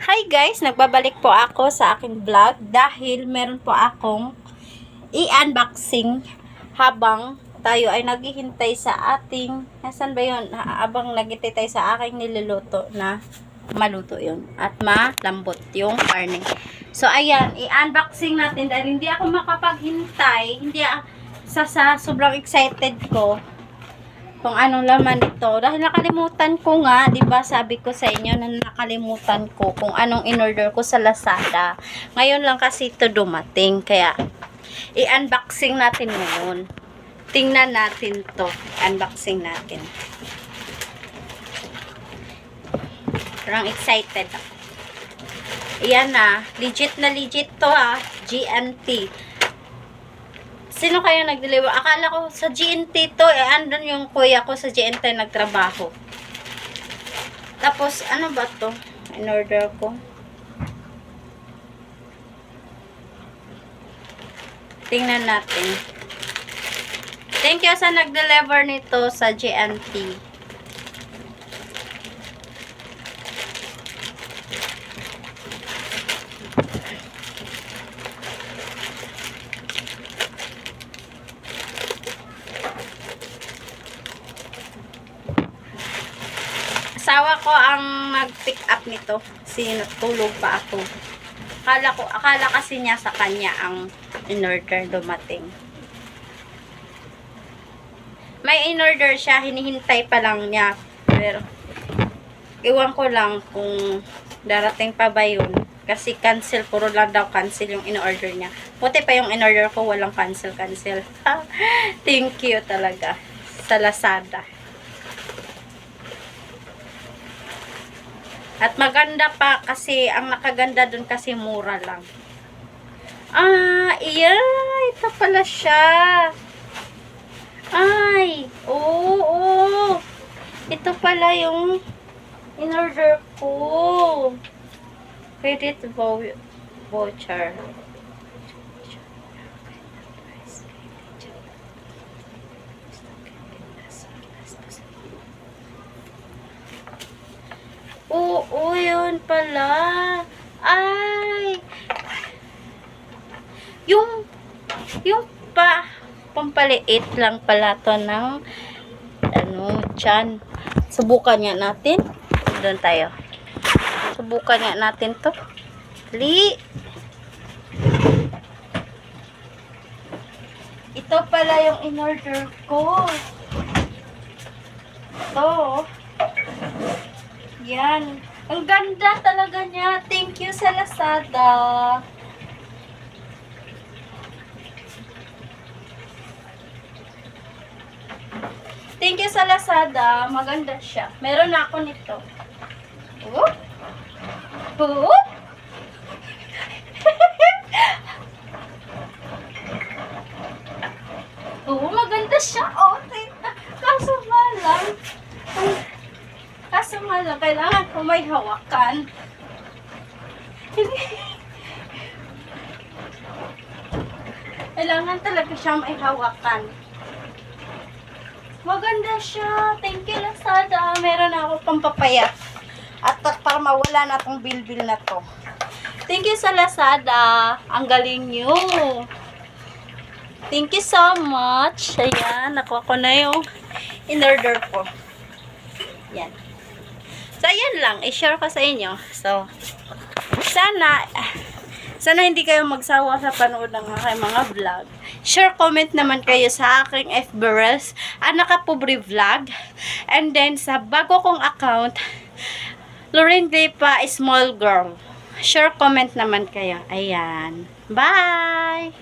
Hi guys, nagbabalik po ako sa aking vlog dahil meron po akong i-unboxing habang tayo ay naghihintay sa ating, nasan ba yun? Habang naghihintay tayo sa aking niluluto na maluto yun at malambot yung karne. So ayan, i-unboxing natin dahil hindi ako makapaghintay, hindi sa sobrang excited ko kung anong laman nito. Dahil nakalimutan ko nga, 'di ba? Sabi ko sa inyo na nakalimutan ko kung anong in-order ko sa Lazada. Ngayon lang kasi ito dumating, kaya i-unboxing natin ngayon. Tingnan natin 'to. Unboxing natin. Parang excited ako. Ayan na, legit to GNT. Sino kaya nag-deliver? Akala ko sa GNT to. Andun yung kuya ko sa GNT nagtrabaho. Tapos, ano ba to? In-order ko. Tingnan natin. Thank you sa nag-deliver nito sa GNT. Asawa ko ang mag-pick up nito. Sinutulog pa ako. Akala kasi niya sa kanya ang in-order dumating. May in-order siya, hinihintay pa lang niya. Pero, iwan ko lang kung darating pa ba yun. Kasi cancel, puro lang daw cancel yung in-order niya. Puti pa yung in-order ko, walang cancel. Thank you talaga sa Lazada. At maganda pa kasi, ang nakaganda dun kasi mura lang. Ito pala siya. Oo. Ito pala yung in-order ko. Credit voucher. Oo, yun pala. Yung pampaliit lang pala to ng tiyan. Subukan nga natin. Doon tayo. Subukan nga natin to. Ito pala yung in-order ko. Ito. Yan. Ang ganda talaga niya. Thank you sa Lazada. Thank you sa Lazada. Maganda siya. Meron na ako nito. Maganda siya. Kaso nga lang, kailangan ko may hawakan. Kailangan talaga siya may hawakan. Maganda siya. Thank you, Lazada. Meron ako pampapayat. At para mawala na itong bilbil na to. Thank you sa Lazada. Ang galing nyo. Thank you so much. Ayan, nakuha ko na yung in-order ko. Yan. So, ayan lang. I-share ko sa inyo. So, sana hindi kayo magsawa sa panood ng aking mga vlog. Share, comment naman kayo sa aking FB Reels, Anaka Pobre Vlog. And then, sa bago kong account, Lorraine Glipa Small Girl. Share, comment naman kayo. Ayan. Bye!